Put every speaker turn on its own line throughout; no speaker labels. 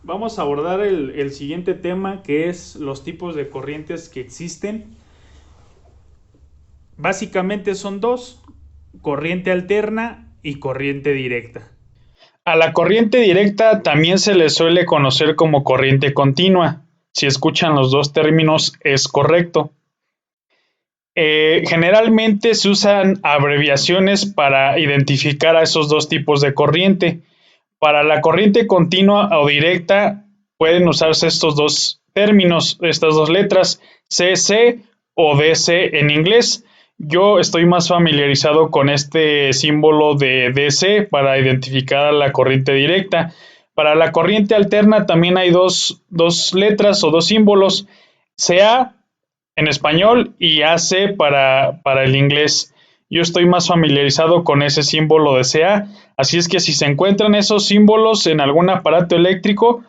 vamos a abordar el siguiente tema, que es los tipos de corrientes que existen. Básicamente son dos: corriente alterna y corriente directa.
A la corriente directa también se le suele conocer como corriente continua. Si escuchan los dos términos es correcto. Generalmente se usan abreviaciones para identificar a esos dos tipos de corriente. Para la corriente continua o directa pueden usarse estos dos términos, estas dos letras, CC o DC en inglés. Yo estoy más familiarizado con este símbolo de DC para identificar a la corriente directa. Para la corriente alterna también hay dos letras o dos símbolos, CA en español y AC para el inglés. Yo estoy más familiarizado con ese símbolo de CA, así es que si se encuentran esos símbolos en algún aparato eléctrico,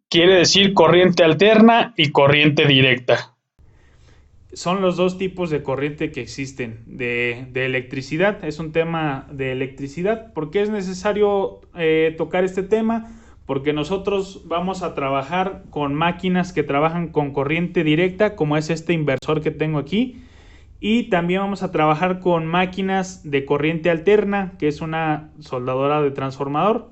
quiere decir corriente alterna y corriente directa.
Son los dos tipos de corriente que existen de electricidad. Es un tema de electricidad. ¿Por qué es necesario tocar este tema? Porque nosotros vamos a trabajar con máquinas que trabajan con corriente directa, como es este inversor que tengo aquí, y también vamos a trabajar con máquinas de corriente alterna, que es una soldadora de transformador.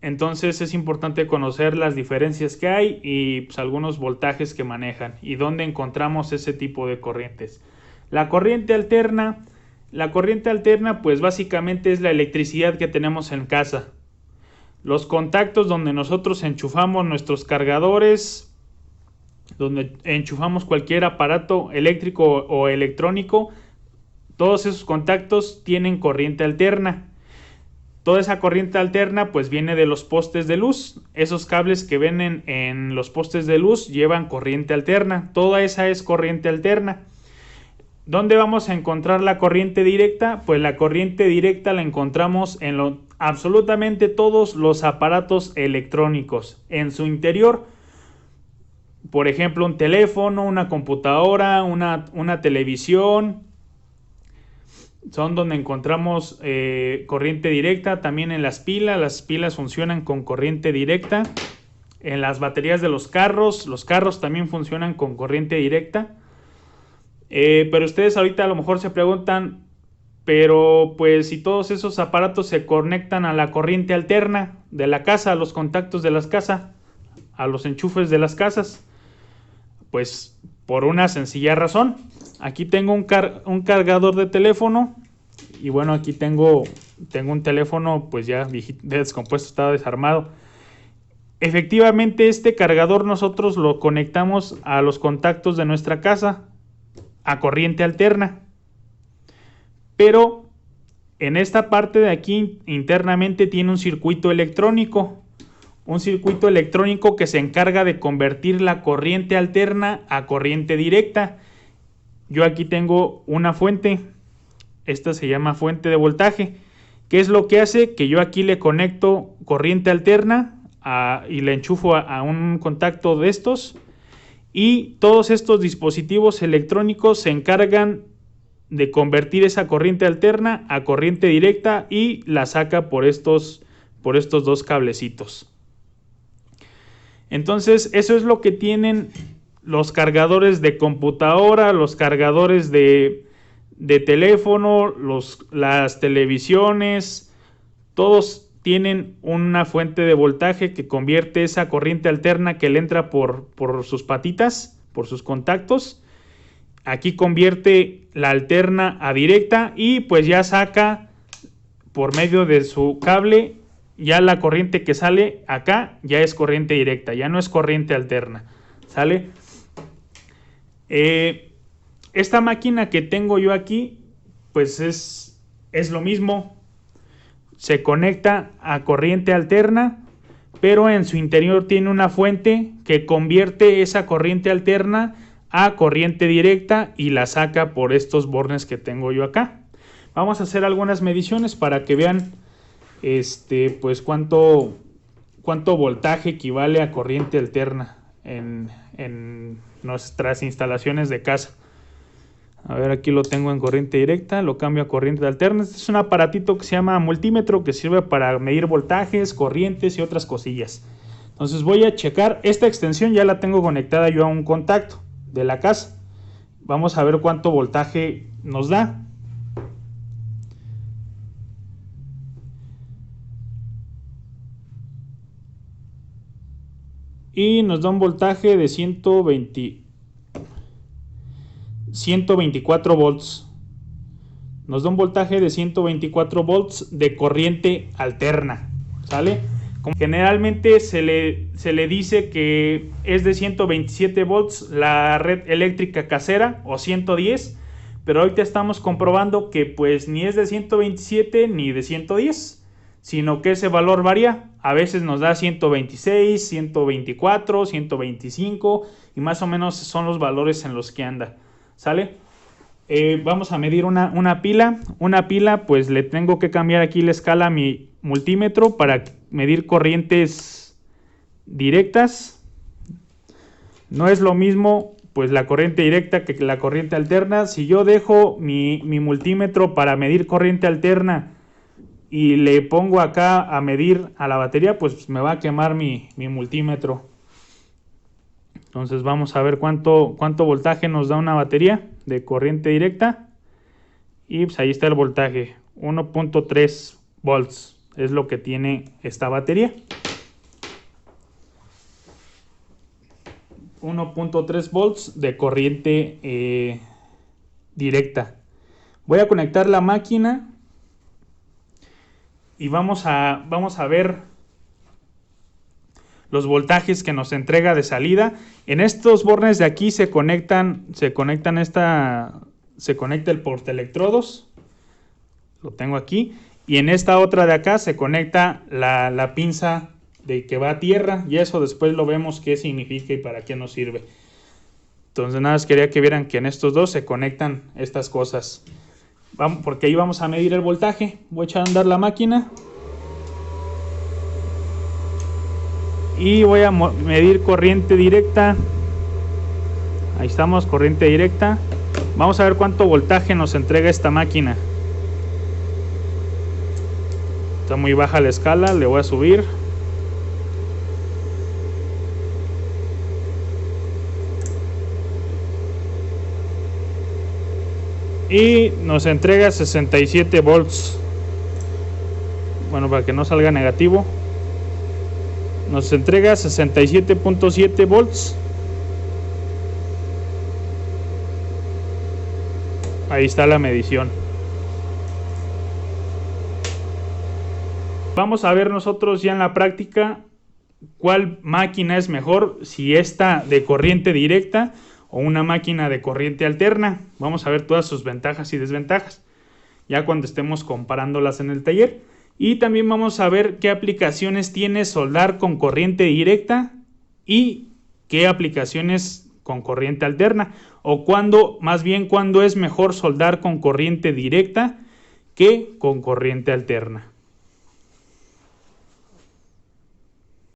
Entonces es importante conocer las diferencias que hay y pues, algunos voltajes que manejan y dónde encontramos ese tipo de corrientes. La corriente alterna pues básicamente es la electricidad que tenemos en casa. Los contactos donde nosotros enchufamos nuestros cargadores, donde enchufamos cualquier aparato eléctrico o electrónico, todos esos contactos tienen corriente alterna. Toda esa corriente alterna pues viene de los postes de luz. Esos cables que ven en los postes de luz llevan corriente alterna. Toda esa es corriente alterna. ¿Dónde vamos a encontrar la corriente directa? Pues la corriente directa la encontramos en absolutamente todos los aparatos electrónicos. En su interior, por ejemplo, un teléfono, una computadora, una televisión, son donde encontramos corriente directa. También en las pilas funcionan con corriente directa. En las baterías de los carros también funcionan con corriente directa. Pero ustedes ahorita a lo mejor se preguntan, pero pues si todos esos aparatos se conectan a la corriente alterna de la casa, a los contactos de las casas, a los enchufes de las casas, pues por una sencilla razón. Aquí tengo un cargador de teléfono y bueno, aquí tengo un teléfono pues ya descompuesto, está desarmado. Efectivamente, este cargador nosotros lo conectamos a los contactos de nuestra casa a corriente alterna, pero en esta parte de aquí internamente tiene un circuito electrónico que se encarga de convertir la corriente alterna a corriente directa. Yo aquí tengo una fuente, esta se llama fuente de voltaje. ¿Qué es lo que hace? Que yo aquí le conecto corriente alterna y le enchufo a un contacto de estos, y todos estos dispositivos electrónicos se encargan de convertir esa corriente alterna a corriente directa y la saca por estos dos cablecitos. Entonces eso es lo que tienen los cargadores de computadora, los cargadores de teléfono, las televisiones, todos tienen una fuente de voltaje que convierte esa corriente alterna que le entra por sus patitas, por sus contactos. Aquí convierte la alterna a directa y pues ya saca por medio de su cable, ya la corriente que sale acá ya es corriente directa, ya no es corriente alterna. ¿Sale? Esta máquina que tengo yo aquí pues es lo mismo. Se conecta a corriente alterna, pero en su interior tiene una fuente que convierte esa corriente alterna a corriente directa y la saca por estos bornes que tengo yo acá. Vamos a hacer algunas mediciones para que vean pues cuánto voltaje equivale a corriente alterna en nuestras instalaciones de casa. A ver, aquí lo tengo en corriente directa, lo cambio a corriente alterna. Este es un aparatito que se llama multímetro, que sirve para medir voltajes, corrientes y otras cosillas. Entonces voy a checar, esta extensión ya la tengo conectada yo a un contacto de la casa. Vamos a ver cuánto voltaje nos da. Y nos da un voltaje de 124 volts. Nos da un voltaje de 124 volts de corriente alterna, ¿sale? Generalmente se le dice que es de 127 volts la red eléctrica casera o 110, pero ahorita estamos comprobando que pues ni es de 127 ni de 110, sino que ese valor varía. A veces nos da 126, 124, 125 y más o menos son los valores en los que anda, ¿sale? Vamos a medir una pila. Una pila, pues le tengo que cambiar aquí la escala a mi multímetro para medir corrientes directas. No es lo mismo pues la corriente directa que la corriente alterna. Si yo dejo mi multímetro para medir corriente alterna y le pongo acá a medir a la batería, pues me va a quemar mi multímetro. Entonces vamos a ver cuánto voltaje nos da una batería de corriente directa. Y pues ahí está el voltaje, 1.3 volts es lo que tiene esta batería. 1.3 volts de corriente directa. Voy a conectar la máquina y vamos a ver los voltajes que nos entrega de salida. En estos bornes de aquí se conecta el portaelectrodos, lo tengo aquí, y en esta otra de acá se conecta la pinza de que va a tierra, y eso después lo vemos qué significa y para qué nos sirve. Entonces nada más quería que vieran que en estos dos se conectan estas cosas. Porque ahí vamos a medir el voltaje. Voy a echar a andar la máquina y voy a medir corriente directa. Ahí estamos, corriente directa. Vamos a ver cuánto voltaje nos entrega esta máquina. Está muy baja la escala, le voy a subir. Y nos entrega 67 volts. Bueno, para que no salga negativo. Nos entrega 67.7 volts. Ahí está la medición. Vamos a ver nosotros ya en la práctica cuál máquina es mejor, si esta de corriente directa o una máquina de corriente alterna. Vamos a ver todas sus ventajas y desventajas ya cuando estemos comparándolas en el taller. Y también vamos a ver qué aplicaciones tiene soldar con corriente directa y qué aplicaciones con corriente alterna, o más bien cuándo es mejor soldar con corriente directa que con corriente alterna.